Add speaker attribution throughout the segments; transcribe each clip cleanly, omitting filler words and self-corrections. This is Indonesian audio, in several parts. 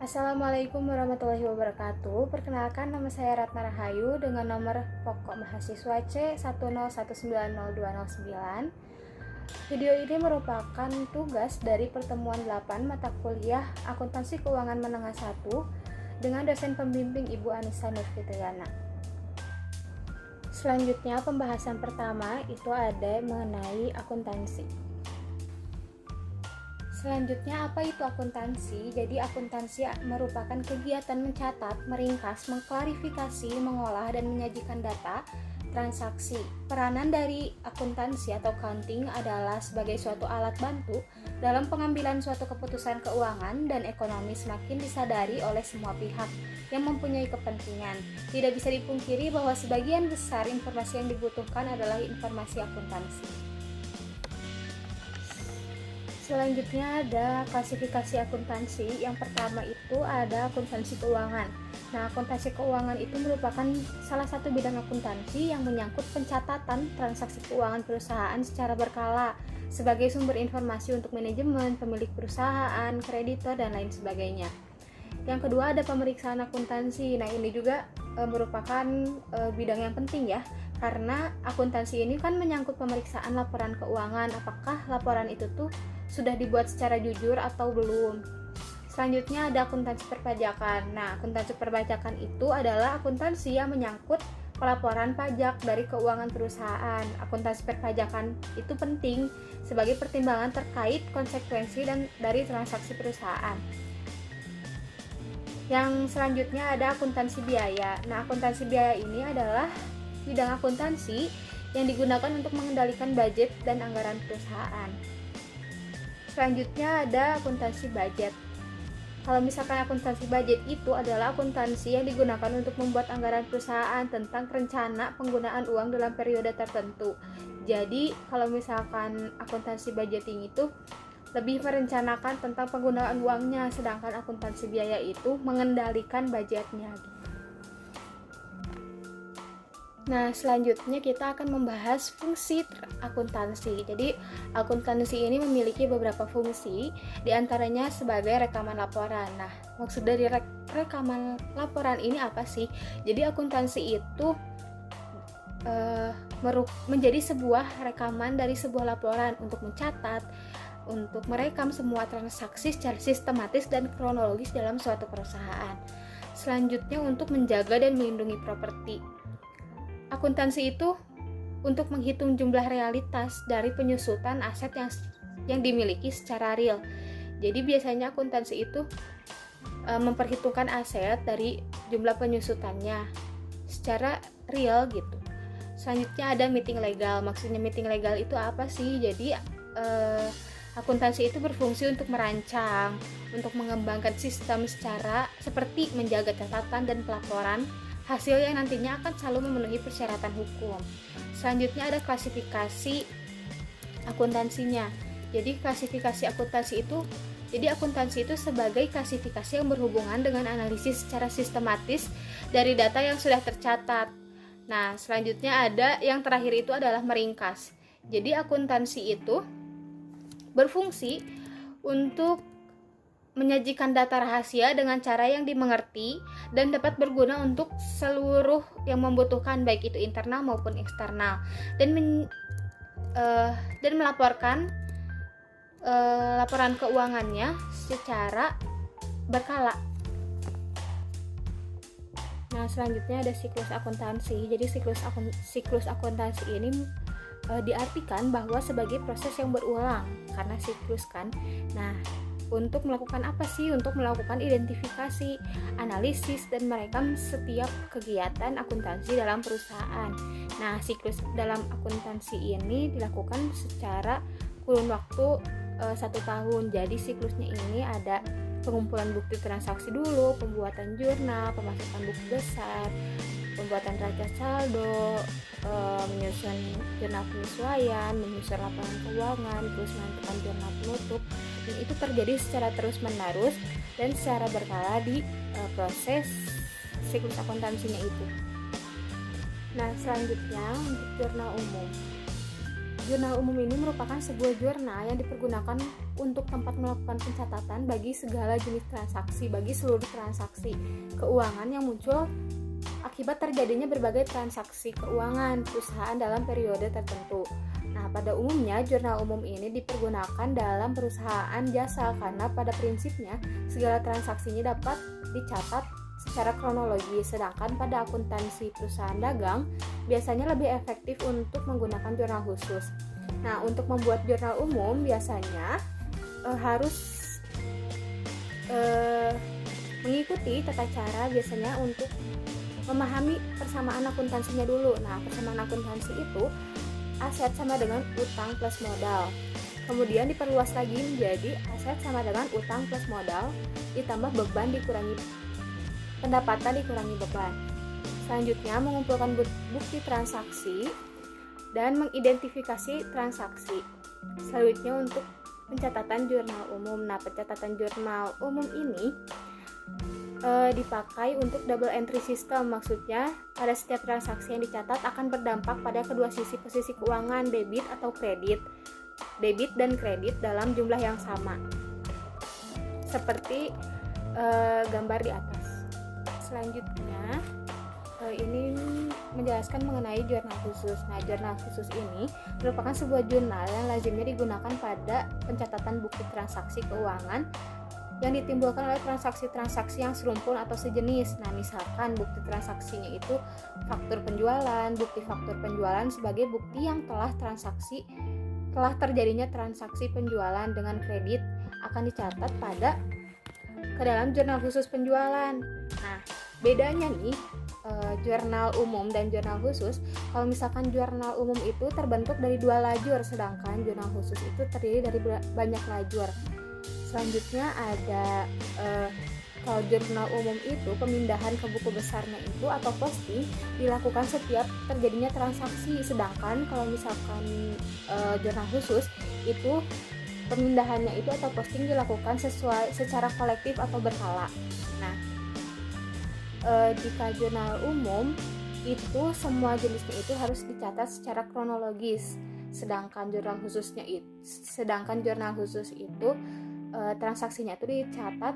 Speaker 1: Assalamualaikum warahmatullahi wabarakatuh. Perkenalkan, nama saya Ratna Rahayu dengan nomor pokok mahasiswa C101902009. Video ini merupakan tugas dari pertemuan 8 mata kuliah Akuntansi Keuangan Menengah 1 dengan dosen pembimbing Ibu Anissa Nurfitriana. Selanjutnya, pembahasan pertama itu ada mengenai akuntansi. Selanjutnya, apa itu akuntansi? Jadi akuntansi merupakan kegiatan mencatat, meringkas, mengklarifikasi, mengolah, dan menyajikan data transaksi. Peranan dari akuntansi atau accounting adalah sebagai suatu alat bantu dalam pengambilan suatu keputusan keuangan dan ekonomi semakin disadari oleh semua pihak yang mempunyai kepentingan. Tidak bisa dipungkiri bahwa sebagian besar informasi yang dibutuhkan adalah informasi akuntansi. Selanjutnya ada klasifikasi akuntansi. Yang pertama itu ada akuntansi keuangan. Nah, akuntansi keuangan itu merupakan salah satu bidang akuntansi yang menyangkut pencatatan transaksi keuangan perusahaan secara berkala sebagai sumber informasi untuk manajemen, pemilik perusahaan, kreditor, dan lain sebagainya. Yang kedua ada pemeriksaan akuntansi. Nah, ini juga merupakan bidang yang penting ya, karena akuntansi ini kan menyangkut pemeriksaan laporan keuangan, apakah laporan itu tuh sudah dibuat secara jujur atau belum. Selanjutnya ada akuntansi perpajakan. Nah, akuntansi perpajakan itu adalah akuntansi yang menyangkut pelaporan pajak dari keuangan perusahaan. Akuntansi perpajakan itu penting sebagai pertimbangan terkait konsekuensi dan dari transaksi perusahaan. Yang selanjutnya ada akuntansi biaya. Nah, akuntansi biaya ini adalah bidang akuntansi yang digunakan untuk mengendalikan budget dan anggaran perusahaan. Selanjutnya ada akuntansi budget. Kalau misalkan akuntansi budget itu adalah akuntansi yang digunakan untuk membuat anggaran perusahaan tentang rencana penggunaan uang dalam periode tertentu. Jadi, kalau misalkan akuntansi budgeting itu lebih merencanakan tentang penggunaan uangnya, sedangkan akuntansi biaya itu mengendalikan budgetnya. Nah, selanjutnya kita akan membahas fungsi akuntansi. Jadi, akuntansi ini memiliki beberapa fungsi, diantaranya sebagai rekaman laporan. Nah, maksud dari rekaman laporan ini apa sih? Jadi, akuntansi itu menjadi sebuah rekaman dari sebuah laporan untuk mencatat, untuk merekam semua transaksi secara sistematis dan kronologis dalam suatu perusahaan. Selanjutnya, untuk menjaga dan melindungi properti. Akuntansi itu untuk menghitung jumlah realitas dari penyusutan aset yang dimiliki secara real. Jadi biasanya akuntansi itu memperhitungkan aset dari jumlah penyusutannya secara real gitu. Selanjutnya ada meeting legal. Maksudnya meeting legal itu apa sih? Jadi akuntansi itu berfungsi untuk merancang, untuk mengembangkan sistem secara seperti menjaga catatan dan pelaporan hasil yang nantinya akan selalu memenuhi persyaratan hukum. Selanjutnya ada klasifikasi akuntansinya. Jadi klasifikasi akuntansi itu sebagai klasifikasi yang berhubungan dengan analisis secara sistematis dari data yang sudah tercatat. Nah, selanjutnya ada yang terakhir itu adalah meringkas. Jadi akuntansi itu berfungsi untuk menyajikan data rahasia dengan cara yang dimengerti dan dapat berguna untuk seluruh yang membutuhkan, baik itu internal maupun eksternal, dan melaporkan laporan keuangannya secara berkala. Nah, selanjutnya ada siklus akuntansi. Jadi siklus akuntansi ini diartikan bahwa sebagai proses yang berulang karena siklus kan. Nah, untuk melakukan apa sih? Untuk melakukan identifikasi, analisis, dan merekam setiap kegiatan akuntansi dalam perusahaan. Nah, siklus dalam akuntansi ini dilakukan secara kurun waktu 1 tahun. Jadi siklusnya ini ada pengumpulan bukti transaksi dulu, pembuatan jurnal, pemasukan buku besar, pembuatan raca saldo, menyusun jurnal penyesuaian, menyusun laporan keuangan, terus menentukan jurnal penutup. Dan itu terjadi secara terus-menerus dan secara berkala di proses siklus akuntansinya itu. Nah, selanjutnya untuk jurnal umum. Jurnal umum ini merupakan sebuah jurnal yang dipergunakan untuk tempat melakukan pencatatan bagi segala jenis transaksi, bagi seluruh transaksi keuangan yang muncul akibat terjadinya berbagai transaksi keuangan perusahaan dalam periode tertentu. Nah, pada umumnya jurnal umum ini dipergunakan dalam perusahaan jasa karena pada prinsipnya segala transaksinya dapat dicatat secara kronologis, sedangkan pada akuntansi perusahaan dagang biasanya lebih efektif untuk menggunakan jurnal khusus. Nah, untuk membuat jurnal umum biasanya harus mengikuti tata cara biasanya untuk memahami persamaan akuntansinya dulu. Nah, persamaan akuntansi itu aset sama dengan utang plus modal. Kemudian diperluas lagi menjadi aset sama dengan utang plus modal ditambah beban dikurangi pendapatan dikurangi beban. Selanjutnya mengumpulkan bukti transaksi dan mengidentifikasi transaksi. Selanjutnya untuk pencatatan jurnal umum. Nah, pencatatan jurnal umum ini dipakai untuk double entry system. Maksudnya pada setiap transaksi yang dicatat akan berdampak pada kedua sisi posisi keuangan, debit atau kredit, debit dan kredit dalam jumlah yang sama, seperti gambar di atas. Selanjutnya ini menjelaskan mengenai jurnal khusus. Nah, jurnal khusus ini merupakan sebuah jurnal yang lazimnya digunakan pada pencatatan bukti transaksi keuangan yang ditimbulkan oleh transaksi-transaksi yang serumpun atau sejenis. Nah, misalkan bukti transaksinya itu faktur penjualan, bukti faktur penjualan sebagai bukti yang telah terjadinya transaksi penjualan dengan kredit akan dicatat ke dalam jurnal khusus penjualan. Nah, bedanya nih jurnal umum dan jurnal khusus, kalau misalkan jurnal umum itu terbentuk dari 2 lajur, sedangkan jurnal khusus itu terdiri dari banyak lajur. Selanjutnya ada kalau jurnal umum itu pemindahan ke buku besarnya itu atau posting dilakukan setiap terjadinya transaksi, sedangkan kalau misalkan jurnal khusus itu pemindahannya itu atau posting dilakukan secara kolektif atau berkala. Nah, jika jurnal umum itu semua jenisnya itu harus dicatat secara kronologis, sedangkan jurnal khusus itu transaksinya itu dicatat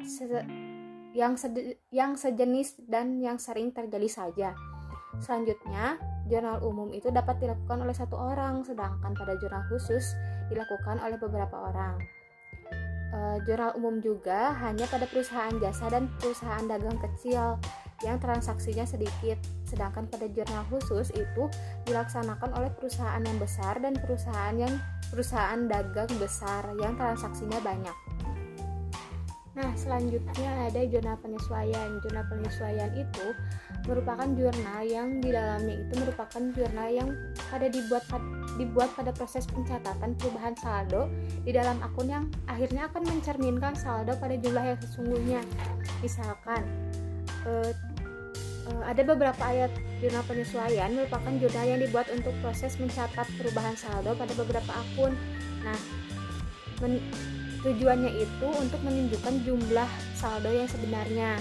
Speaker 1: yang sejenis dan yang sering terjadi saja. Selanjutnya, jurnal umum itu dapat dilakukan oleh 1 orang, sedangkan pada jurnal khusus dilakukan oleh beberapa orang. Jurnal umum juga hanya pada perusahaan jasa dan perusahaan dagang kecil yang transaksinya sedikit, sedangkan pada jurnal khusus itu dilaksanakan oleh perusahaan yang besar dan perusahaan dagang besar yang transaksinya banyak. Nah, selanjutnya ada jurnal penyesuaian. Jurnal penyesuaian itu merupakan jurnal yang di dalamnya itu merupakan jurnal yang dibuat pada proses pencatatan perubahan saldo di dalam akun yang akhirnya akan mencerminkan saldo pada jumlah yang sesungguhnya. Misalkan ada beberapa ayat jurnal penyesuaian merupakan jurnal yang dibuat untuk proses mencatat perubahan saldo pada beberapa akun. Nah, tujuannya itu untuk menunjukkan jumlah saldo yang sebenarnya.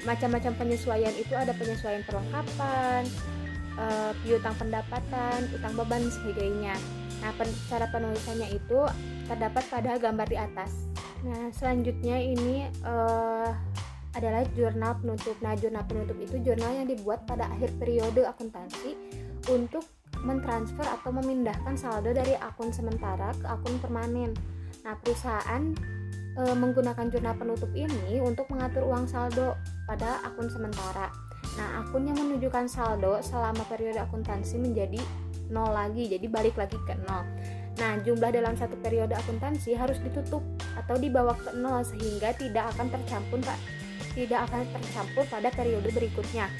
Speaker 1: Macam-macam penyesuaian itu ada penyesuaian perlengkapan, piutang pendapatan, utang beban, dan sebagainya. Nah, cara penulisannya itu terdapat pada gambar di atas. Nah, selanjutnya ini adalah jurnal penutup. Nah, jurnal penutup itu jurnal yang dibuat pada akhir periode akuntansi untuk mentransfer atau memindahkan saldo dari akun sementara ke akun permanen. Nah, perusahaan menggunakan jurnal penutup ini untuk mengatur uang saldo pada akun sementara. Nah, akun yang menunjukkan saldo selama periode akuntansi menjadi 0 lagi, jadi balik lagi ke 0. Nah, jumlah dalam satu periode akuntansi harus ditutup atau dibawa ke 0 sehingga tidak akan tercampur pada periode berikutnya.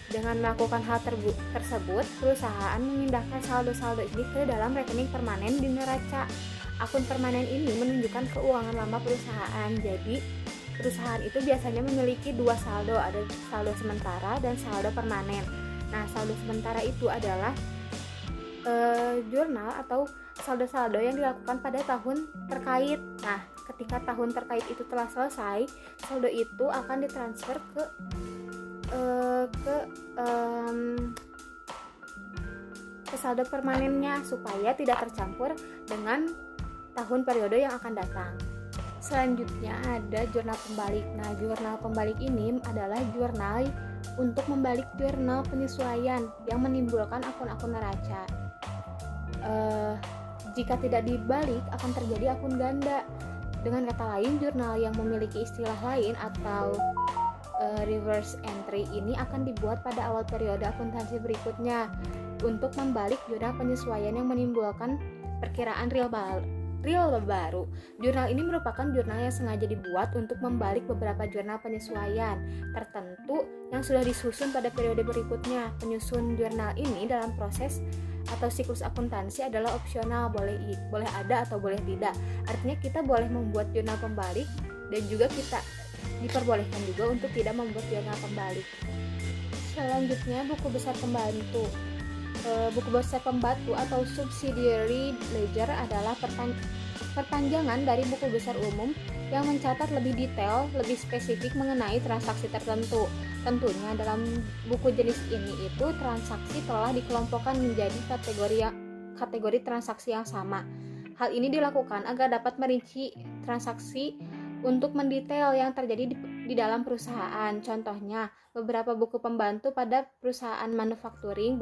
Speaker 1: Dengan melakukan hal tersebut, perusahaan memindahkan saldo-saldo ini ke dalam rekening permanen di neraca. Akun permanen ini menunjukkan keuangan lama perusahaan. Jadi, perusahaan itu biasanya memiliki 2 saldo, ada saldo sementara dan saldo permanen. Nah, saldo sementara itu adalah jurnal atau saldo-saldo yang dilakukan pada tahun terkait. Nah, ketika tahun terkait itu telah selesai, saldo itu akan ditransfer ke ke saldo permanennya supaya tidak tercampur dengan tahun periode yang akan datang. Selanjutnya ada jurnal pembalik. Nah, jurnal pembalik ini adalah jurnal untuk membalik jurnal penyesuaian yang menimbulkan akun-akun neraca. Jika tidak dibalik akan terjadi akun ganda. Dengan kata lain, jurnal yang memiliki istilah lain atau reverse entry ini akan dibuat pada awal periode akuntansi berikutnya untuk membalik jurnal penyesuaian yang menimbulkan perkiraan real baru. Jurnal ini merupakan jurnal yang sengaja dibuat untuk membalik beberapa jurnal penyesuaian tertentu yang sudah disusun pada periode berikutnya. Penyusun jurnal ini dalam proses atau siklus akuntansi adalah opsional, boleh ada atau boleh tidak. Artinya kita boleh membuat jurnal pembalik dan juga kita diperbolehkan juga untuk tidak membuat jurnal pembalik. Selanjutnya buku besar pembantu. Buku besar pembantu atau subsidiary ledger adalah perpanjangan dari buku besar umum yang mencatat lebih detail, lebih spesifik mengenai transaksi tertentu. Tentunya dalam buku jenis ini itu transaksi telah dikelompokkan menjadi kategori transaksi yang sama. Hal ini dilakukan agar dapat merinci transaksi untuk mendetail yang terjadi di dalam perusahaan. Contohnya, beberapa buku pembantu pada perusahaan manufacturing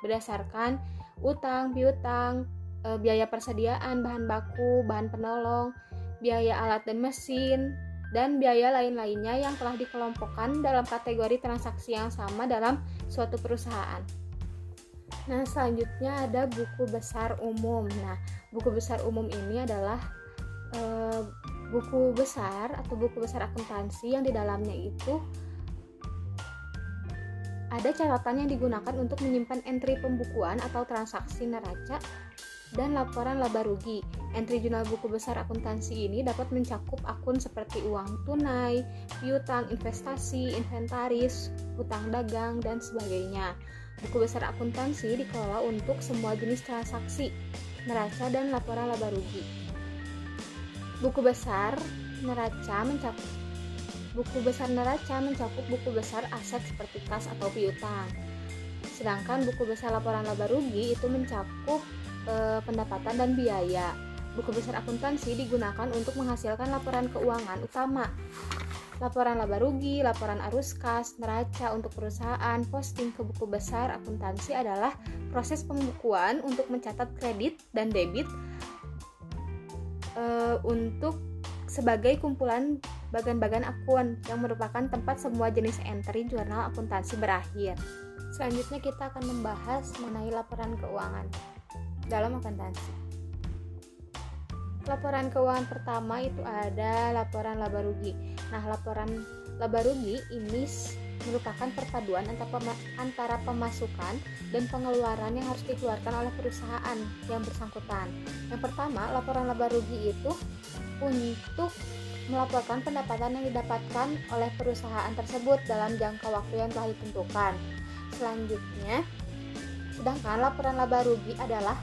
Speaker 1: berdasarkan utang, piutang, biaya persediaan bahan baku, bahan penolong, biaya alat dan mesin, dan biaya lain-lainnya yang telah dikelompokkan dalam kategori transaksi yang sama dalam suatu perusahaan. Nah, selanjutnya ada buku besar umum. Nah, buku besar umum ini adalah buku besar atau buku besar akuntansi yang di dalamnya itu ada catatan yang digunakan untuk menyimpan entry pembukuan atau transaksi neraca dan laporan laba rugi. Entry jurnal buku besar akuntansi ini dapat mencakup akun seperti uang tunai, piutang, investasi, inventaris, hutang dagang, dan sebagainya. Buku besar akuntansi dikelola untuk semua jenis transaksi, neraca, dan laporan laba rugi. Buku besar neraca mencakup buku besar aset seperti kas atau piutang. Sedangkan buku besar laporan laba rugi itu mencakup pendapatan dan biaya. Buku besar akuntansi digunakan untuk menghasilkan laporan keuangan utama. Laporan laba rugi, laporan arus kas, neraca untuk perusahaan. Posting ke buku besar akuntansi adalah proses pembukuan untuk mencatat kredit dan debit untuk sebagai kumpulan bagan-bagan akun yang merupakan tempat semua jenis entry jurnal akuntansi berakhir. Selanjutnya kita akan membahas mengenai laporan keuangan dalam akuntansi. Laporan keuangan pertama itu ada laporan laba rugi. Nah, laporan laba rugi ini merupakan perpaduan antara pemasukan dan pengeluaran yang harus dikeluarkan oleh perusahaan yang bersangkutan. Yang pertama, laporan laba rugi itu untuk melaporkan pendapatan yang didapatkan oleh perusahaan tersebut dalam jangka waktu yang telah ditentukan. Selanjutnya, sedangkan laporan laba rugi adalah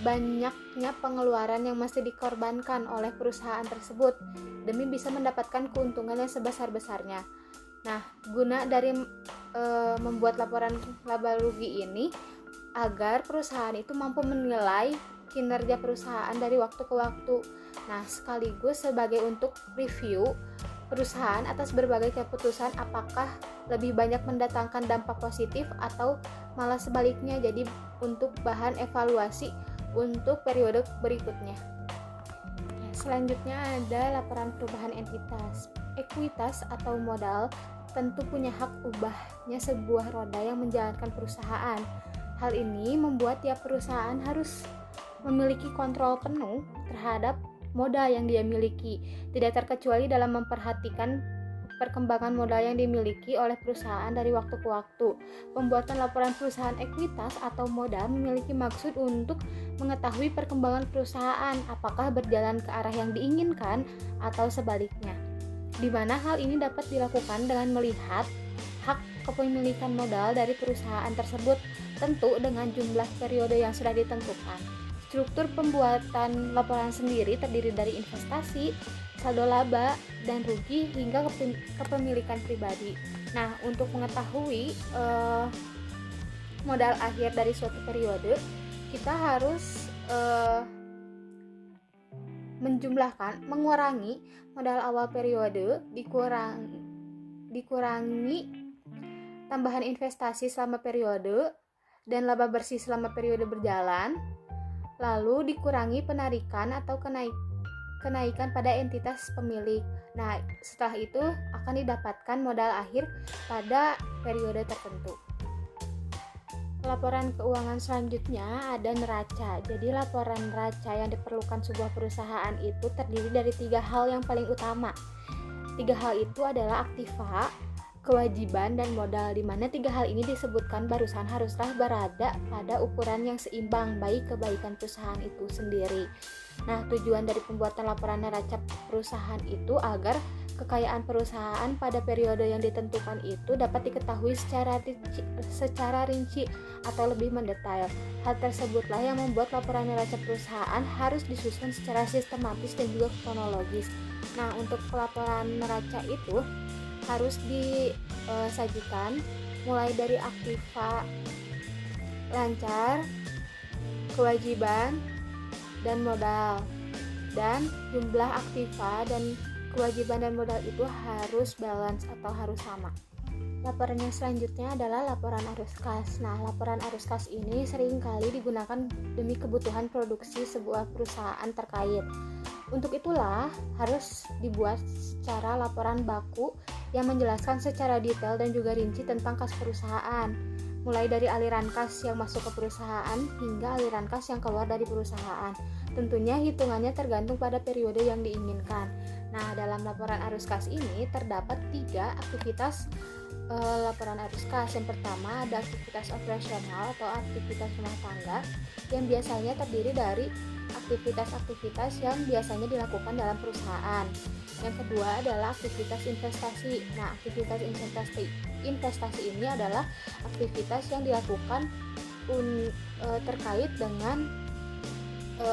Speaker 1: banyaknya pengeluaran yang masih dikorbankan oleh perusahaan tersebut demi bisa mendapatkan keuntungan yang sebesar-besarnya. Nah, guna dari membuat laporan laba rugi ini agar perusahaan itu mampu menilai kinerja perusahaan dari waktu ke waktu. Nah, sekaligus sebagai untuk review perusahaan atas berbagai keputusan apakah lebih banyak mendatangkan dampak positif atau malah sebaliknya, jadi untuk bahan evaluasi untuk periode berikutnya. Selanjutnya ada laporan perubahan entitas. Ekuitas atau modal tentu punya hak ubahnya sebuah roda yang menjalankan perusahaan. Hal ini membuat tiap perusahaan harus memiliki kontrol penuh terhadap modal yang dia miliki, tidak terkecuali dalam memperhatikan perkembangan modal yang dimiliki oleh perusahaan dari waktu ke waktu. Pembuatan laporan perusahaan ekuitas atau modal memiliki maksud untuk mengetahui perkembangan perusahaan, apakah berjalan ke arah yang diinginkan atau sebaliknya. Di mana hal ini dapat dilakukan dengan melihat hak kepemilikan modal dari perusahaan tersebut, tentu dengan jumlah periode yang sudah ditentukan. Struktur pembuatan laporan sendiri terdiri dari investasi, saldo laba dan rugi hingga kepemilikan pribadi. Nah, untuk mengetahui modal akhir dari suatu periode, kita harus mengurangi modal awal periode, dikurangi tambahan investasi selama periode dan laba bersih selama periode berjalan, lalu dikurangi penarikan atau kenaikan pada entitas pemilik. Nah, setelah itu akan didapatkan modal akhir pada periode tertentu. Laporan keuangan selanjutnya ada neraca. Jadi laporan neraca yang diperlukan sebuah perusahaan itu terdiri dari 3 hal yang paling utama. 3 hal itu adalah aktiva, kewajiban, dan modal, di mana 3 hal ini disebutkan barusan haruslah berada pada ukuran yang seimbang baik kebaikan perusahaan itu sendiri. Nah, tujuan dari pembuatan laporan neraca perusahaan itu agar kekayaan perusahaan pada periode yang ditentukan itu dapat diketahui secara rinci atau lebih mendetail. Hal tersebutlah yang membuat laporan neraca perusahaan harus disusun secara sistematis dan juga kronologis. Nah, untuk laporan neraca itu harus disajikan mulai dari aktiva lancar, kewajiban, dan modal. Dan jumlah aktiva dan kewajiban dan modal itu harus balance atau harus sama. Laporan yang selanjutnya adalah laporan arus kas. Nah, laporan arus kas ini seringkali digunakan demi kebutuhan produksi sebuah perusahaan terkait. Untuk itulah harus dibuat secara laporan baku yang menjelaskan secara detail dan juga rinci tentang kas perusahaan, mulai dari aliran kas yang masuk ke perusahaan hingga aliran kas yang keluar dari perusahaan. Tentunya hitungannya tergantung pada periode yang diinginkan. Nah, dalam laporan arus kas ini terdapat 3 aktivitas laporan arus kas. Yang pertama ada aktivitas operasional atau aktivitas rumah tangga yang biasanya terdiri dari aktivitas-aktivitas yang biasanya dilakukan dalam perusahaan. Yang kedua adalah aktivitas investasi. Nah, aktivitas investasi ini adalah aktivitas yang dilakukan terkait dengan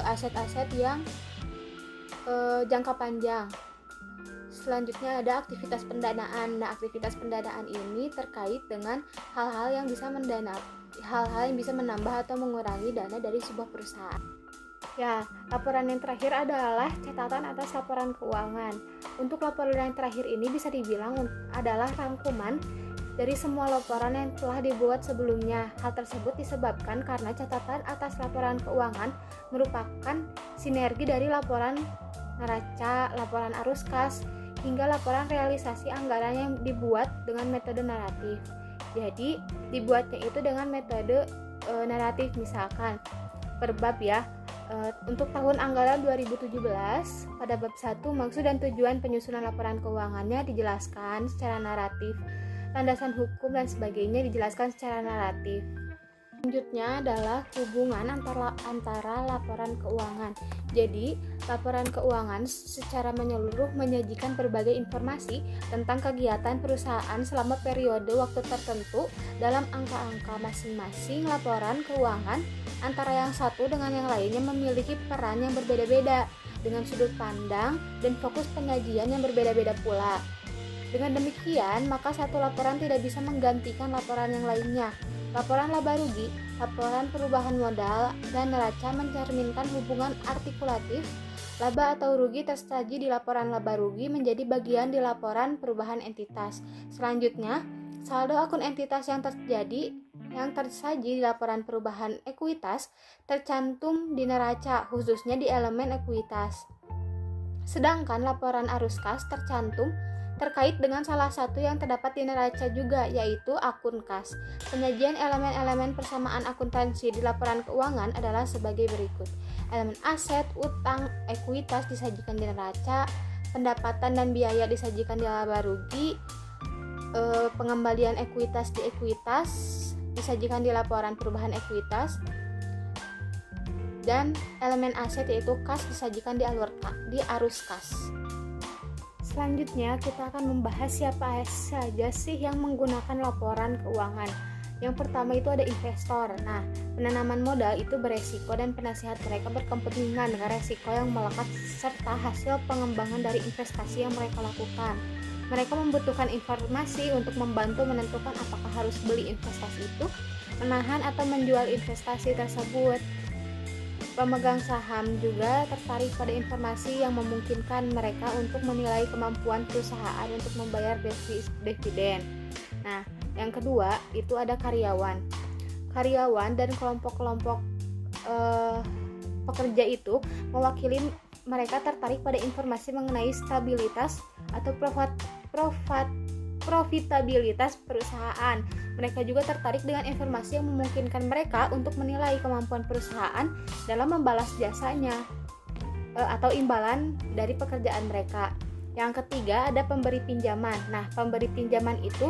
Speaker 1: aset-aset yang jangka panjang. Selanjutnya ada aktivitas pendanaan. Nah, aktivitas pendanaan ini terkait dengan hal-hal yang bisa menambah atau mengurangi dana dari sebuah perusahaan. Ya, laporan yang terakhir adalah catatan atas laporan keuangan. Untuk laporan yang terakhir ini bisa dibilang adalah rangkuman dari semua laporan yang telah dibuat sebelumnya. Hal tersebut disebabkan karena catatan atas laporan keuangan merupakan sinergi dari laporan neraca, laporan arus kas, hingga laporan realisasi anggaran yang dibuat dengan metode naratif. Jadi, dibuatnya itu dengan metode naratif, misalkan per bab ya. Untuk tahun anggaran 2017, pada bab 1 maksud dan tujuan penyusunan laporan keuangannya dijelaskan secara naratif. Landasan hukum dan sebagainya dijelaskan secara naratif. Selanjutnya adalah hubungan antara laporan keuangan. Jadi, laporan keuangan secara menyeluruh menyajikan berbagai informasi tentang kegiatan perusahaan selama periode waktu tertentu dalam angka-angka masing-masing. Laporan keuangan antara yang satu dengan yang lainnya memiliki peran yang berbeda-beda, dengan sudut pandang dan fokus penyajian yang berbeda-beda pula. Dengan demikian, maka satu laporan tidak bisa menggantikan laporan yang lainnya. Laporan laba rugi, laporan perubahan modal, dan neraca mencerminkan hubungan artikulatif. Laba atau rugi tersaji di laporan laba rugi menjadi bagian di laporan perubahan entitas. Selanjutnya, saldo akun entitas yang tersaji di laporan perubahan ekuitas tercantum di neraca, khususnya di elemen ekuitas. Sedangkan laporan arus kas tercantum terkait dengan salah satu yang terdapat di neraca juga, yaitu akun kas. Penyajian elemen-elemen persamaan akuntansi di laporan keuangan adalah sebagai berikut. Elemen aset, utang, ekuitas disajikan di neraca, pendapatan dan biaya disajikan di laba rugi, pengembalian ekuitas di ekuitas disajikan di laporan perubahan ekuitas, dan elemen aset yaitu kas disajikan di arus kas. Selanjutnya kita akan membahas siapa saja sih yang menggunakan laporan keuangan. Yang pertama itu ada investor. Nah, penanaman modal itu beresiko dan penasihat mereka berkepentingan dengan resiko yang melekat serta hasil pengembangan dari investasi yang mereka lakukan. Mereka membutuhkan informasi untuk membantu menentukan apakah harus beli investasi itu menahan atau menjual investasi tersebut. Pemegang saham juga tertarik pada informasi yang memungkinkan mereka untuk menilai kemampuan perusahaan untuk membayar dividen. Nah, yang kedua itu ada karyawan. Karyawan dan kelompok-kelompok pekerja itu mewakili mereka tertarik pada informasi mengenai stabilitas atau profitabilitas perusahaan. Mereka juga tertarik dengan informasi yang memungkinkan mereka untuk menilai kemampuan perusahaan dalam membalas jasanya atau imbalan dari pekerjaan mereka. Yang ketiga ada pemberi pinjaman. Nah, pemberi pinjaman itu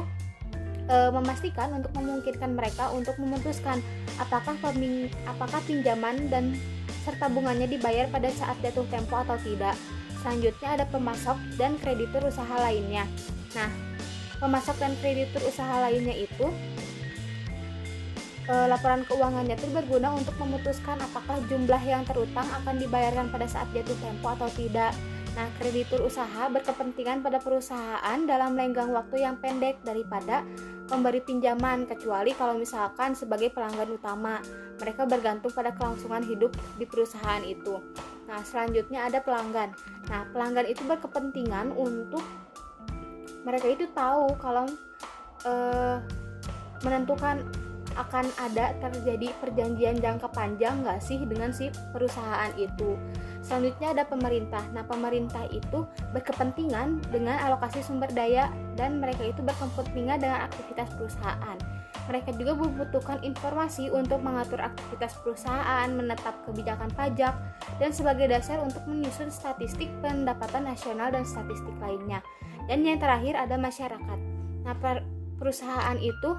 Speaker 1: memastikan untuk memungkinkan mereka untuk memutuskan apakah pinjaman dan serta bunganya dibayar pada saat jatuh tempo atau tidak. Selanjutnya ada pemasok dan kreditur usaha lainnya. Nah, pemasok dan kreditur usaha lainnya itu laporan keuangannya itu berguna untuk memutuskan apakah jumlah yang terutang akan dibayarkan pada saat jatuh tempo atau tidak. Nah, kreditur usaha berkepentingan pada perusahaan dalam lenggang waktu yang pendek daripada pemberi pinjaman, kecuali kalau misalkan sebagai pelanggan utama. Mereka bergantung pada kelangsungan hidup di perusahaan itu. Nah, selanjutnya ada pelanggan. Nah, pelanggan itu berkepentingan untuk mereka itu tahu kalau menentukan akan ada terjadi perjanjian jangka panjang nggak sih dengan si perusahaan itu. Selanjutnya ada pemerintah. Nah, pemerintah itu berkepentingan dengan alokasi sumber daya dan mereka itu berkepentingan dengan aktivitas perusahaan. Mereka juga membutuhkan informasi untuk mengatur aktivitas perusahaan, menetap kebijakan pajak, dan sebagai dasar untuk menyusun statistik pendapatan nasional dan statistik lainnya. Dan yang terakhir ada masyarakat. Nah, perusahaan itu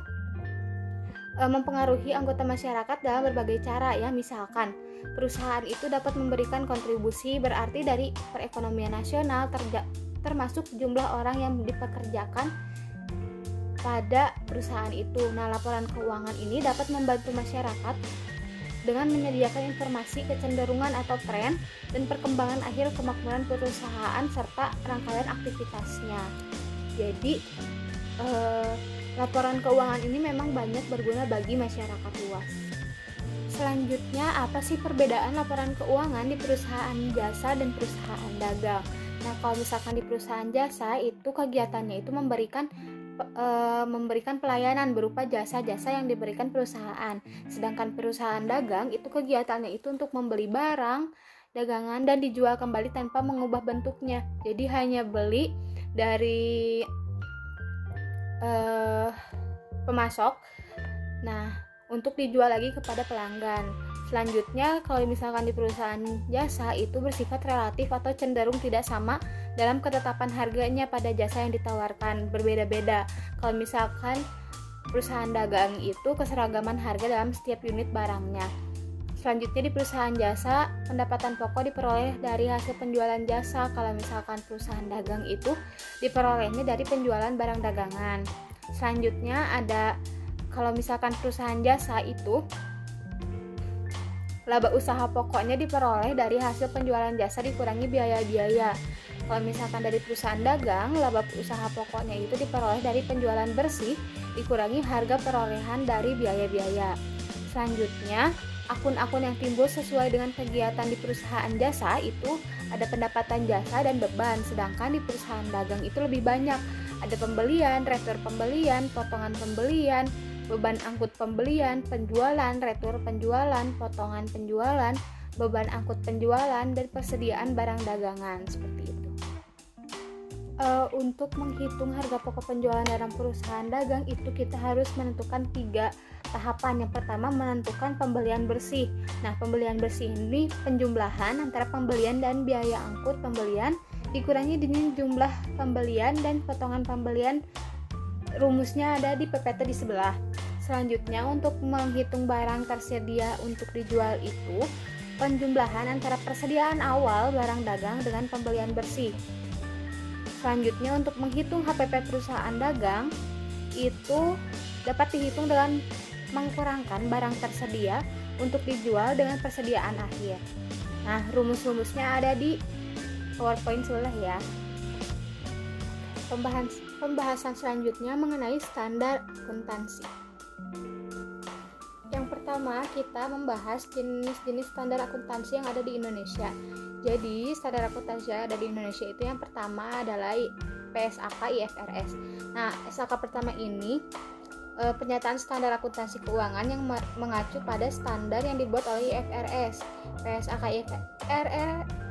Speaker 1: mempengaruhi anggota masyarakat dalam berbagai cara ya. Misalkan perusahaan itu dapat memberikan kontribusi berarti dari perekonomian nasional termasuk jumlah orang yang dipekerjakan pada perusahaan itu. Nah, laporan keuangan ini dapat membantu masyarakat dengan menyediakan informasi kecenderungan atau tren dan perkembangan akhir kemakmuran perusahaan serta rangkaian aktivitasnya. Jadi laporan keuangan ini memang banyak berguna bagi masyarakat luas. Selanjutnya, apa sih perbedaan laporan keuangan di perusahaan jasa dan perusahaan dagang? Nah, kalau misalkan di perusahaan jasa itu kegiatannya itu memberikan pelayanan berupa jasa-jasa yang diberikan perusahaan. Sedangkan perusahaan dagang itu kegiatannya itu untuk membeli barang dagangan dan dijual kembali tanpa mengubah bentuknya. Jadi hanya beli dari pemasok, nah untuk dijual lagi kepada pelanggan. Selanjutnya, kalau misalkan di perusahaan jasa itu bersifat relatif atau cenderung tidak sama dalam ketetapan harganya pada jasa yang ditawarkan, berbeda-beda. Kalau misalkan perusahaan dagang itu keseragaman harga dalam setiap unit barangnya. Selanjutnya di perusahaan jasa, pendapatan pokok diperoleh dari hasil penjualan jasa. Kalau misalkan perusahaan dagang itu diperolehnya dari penjualan barang dagangan. Selanjutnya ada kalau misalkan perusahaan jasa itu laba usaha pokoknya diperoleh dari hasil penjualan jasa dikurangi biaya-biaya. Kalau misalkan dari perusahaan dagang, laba usaha pokoknya itu diperoleh dari penjualan bersih dikurangi harga perolehan dari biaya-biaya. Selanjutnya, akun-akun yang timbul sesuai dengan kegiatan di perusahaan jasa itu ada pendapatan jasa dan beban, sedangkan di perusahaan dagang itu lebih banyak. Ada pembelian, retur pembelian, potongan pembelian, beban angkut pembelian, penjualan, retur penjualan, potongan penjualan, beban angkut penjualan, dan persediaan barang dagangan seperti itu. Untuk menghitung harga pokok penjualan dalam perusahaan dagang itu kita harus menentukan 3 tahapan. Yang pertama menentukan pembelian bersih. Nah, pembelian bersih ini penjumlahan antara pembelian dan biaya angkut pembelian dikurangi dengan jumlah pembelian dan potongan pembelian. Rumusnya ada di PPT di sebelah. Selanjutnya, untuk menghitung barang tersedia untuk dijual itu penjumlahan antara persediaan awal barang dagang dengan pembelian bersih. Selanjutnya, untuk menghitung HPP perusahaan dagang itu dapat dihitung dengan mengkurangkan barang tersedia untuk dijual dengan persediaan akhir. Nah, rumus-rumusnya ada di PowerPoint sebelah ya. Pembahasan selanjutnya mengenai standar akuntansi. pertama kita membahas jenis-jenis standar akuntansi yang ada di Indonesia. Jadi standar akuntansi yang ada di Indonesia itu yang pertama adalah PSAK IFRS. Nah, SAK pertama ini pernyataan standar akuntansi keuangan yang mengacu pada standar yang dibuat oleh IFRS. PSAK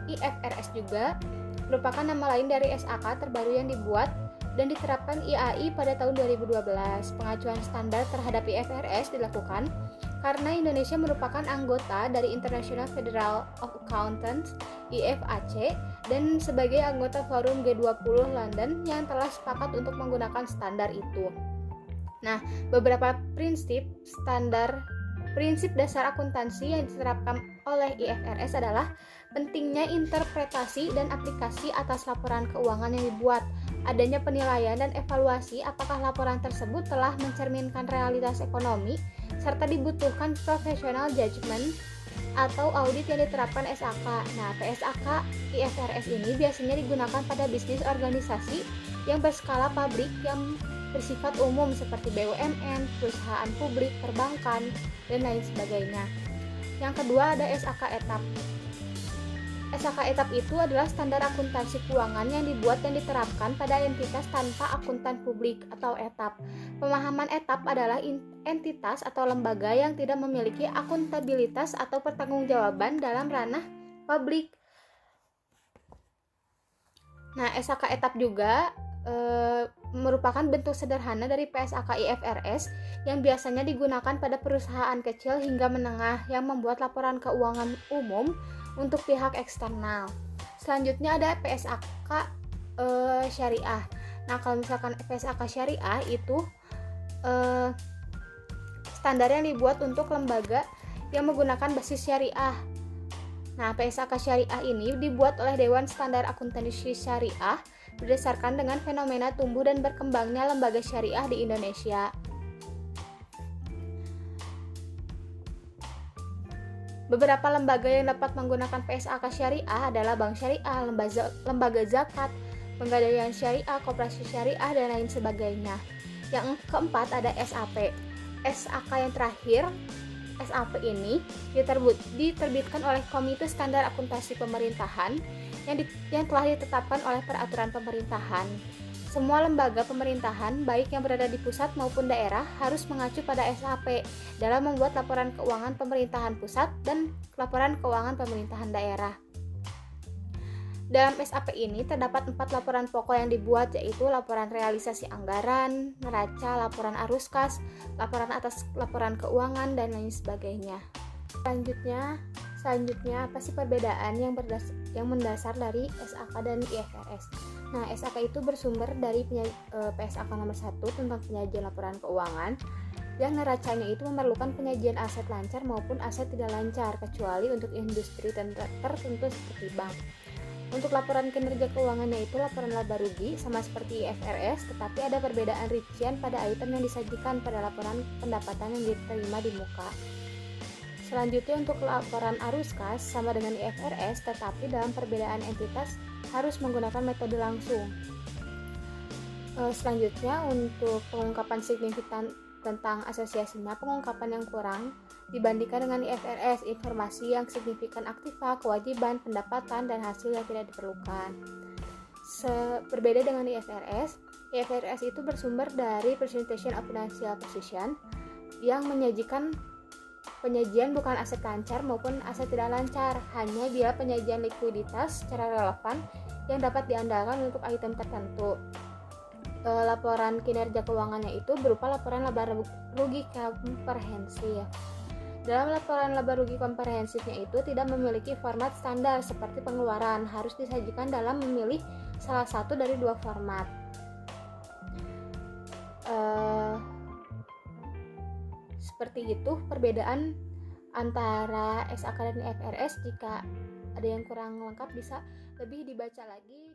Speaker 1: IFRS juga merupakan nama lain dari SAK terbaru yang dibuat dan diterapkan IAI pada tahun 2012. Pengacuan standar terhadap IFRS dilakukan karena Indonesia merupakan anggota dari International Federation of Accountants (IFAC) dan sebagai anggota Forum G20 London yang telah sepakat untuk menggunakan standar itu. Nah, beberapa prinsip dasar akuntansi yang diterapkan oleh IFRS adalah pentingnya interpretasi dan aplikasi atas laporan keuangan yang dibuat, adanya penilaian dan evaluasi apakah laporan tersebut telah mencerminkan realitas ekonomi, serta dibutuhkan professional judgment atau audit yang diterapkan SAK. Nah, PSAK IFRS ini biasanya digunakan pada bisnis organisasi yang berskala publik yang bersifat umum seperti BUMN, perusahaan publik, perbankan, dan lain sebagainya. Yang kedua ada SAK etap. SAK etap itu adalah standar akuntansi keuangan yang dibuat dan diterapkan pada entitas tanpa akuntan publik atau etap. Pemahaman etap adalah entitas atau lembaga yang tidak memiliki akuntabilitas atau pertanggungjawaban dalam ranah publik. Nah, SAK etap juga merupakan bentuk sederhana dari PSAK IFRS yang biasanya digunakan pada perusahaan kecil hingga menengah yang membuat laporan keuangan umum untuk pihak eksternal. Selanjutnya ada PSAK syariah. Nah, kalau misalkan PSAK syariah itu standar yang dibuat untuk lembaga yang menggunakan basis syariah. Nah, PSAK syariah ini dibuat oleh Dewan Standar Akuntansi Syariah berdasarkan dengan fenomena tumbuh dan berkembangnya lembaga syariah di Indonesia. Beberapa lembaga yang dapat menggunakan PSAK syariah adalah Bank Syariah, lembaga zakat, Pegadaian Syariah, Koperasi Syariah, dan lain sebagainya. Yang keempat ada SAP. SAK yang terakhir, SAP ini diterbitkan oleh Komite Standar Akuntansi Pemerintahan yang telah ditetapkan oleh peraturan pemerintahan. Semua lembaga pemerintahan, baik yang berada di pusat maupun daerah, harus mengacu pada SAP dalam membuat laporan keuangan pemerintahan pusat dan laporan keuangan pemerintahan daerah. Dalam SAP ini terdapat 4 laporan pokok yang dibuat, yaitu laporan realisasi anggaran, neraca, laporan arus kas, laporan atas laporan keuangan, dan lain sebagainya. Selanjutnya apa sih perbedaan yang mendasar dari SAK dan IFRS? Nah, SAK itu bersumber dari PSAK nomor 1 tentang penyajian laporan keuangan, yang neracanya itu memerlukan penyajian aset lancar maupun aset tidak lancar, kecuali untuk industri tertentu seperti bank. Untuk laporan kinerja keuangannya itu laporan laba rugi sama seperti IFRS, tetapi ada perbedaan rincian pada item yang disajikan pada laporan pendapatan yang diterima di muka. Selanjutnya untuk laporan arus kas sama dengan IFRS, tetapi dalam perbedaan entitas harus menggunakan metode langsung. Selanjutnya untuk pengungkapan signifikan tentang asosiasinya, pengungkapan yang kurang dibandingkan dengan IFRS, informasi yang signifikan aktiva, kewajiban, pendapatan, dan hasil yang tidak diperlukan. Berbeda dengan IFRS itu bersumber dari Presentation of Financial Position yang menyajikan penyajian bukan aset lancar maupun aset tidak lancar, hanya dia penyajian likuiditas secara relevan yang dapat diandalkan untuk item tertentu. Laporan kinerja keuangannya itu berupa laporan laba rugi komprehensif. Dalam laporan laba rugi komprehensifnya itu tidak memiliki format standar seperti pengeluaran, harus disajikan dalam memilih salah satu dari 2 format. Seperti itu perbedaan antara SAK dan IFRS. Jika ada yang kurang lengkap bisa lebih dibaca lagi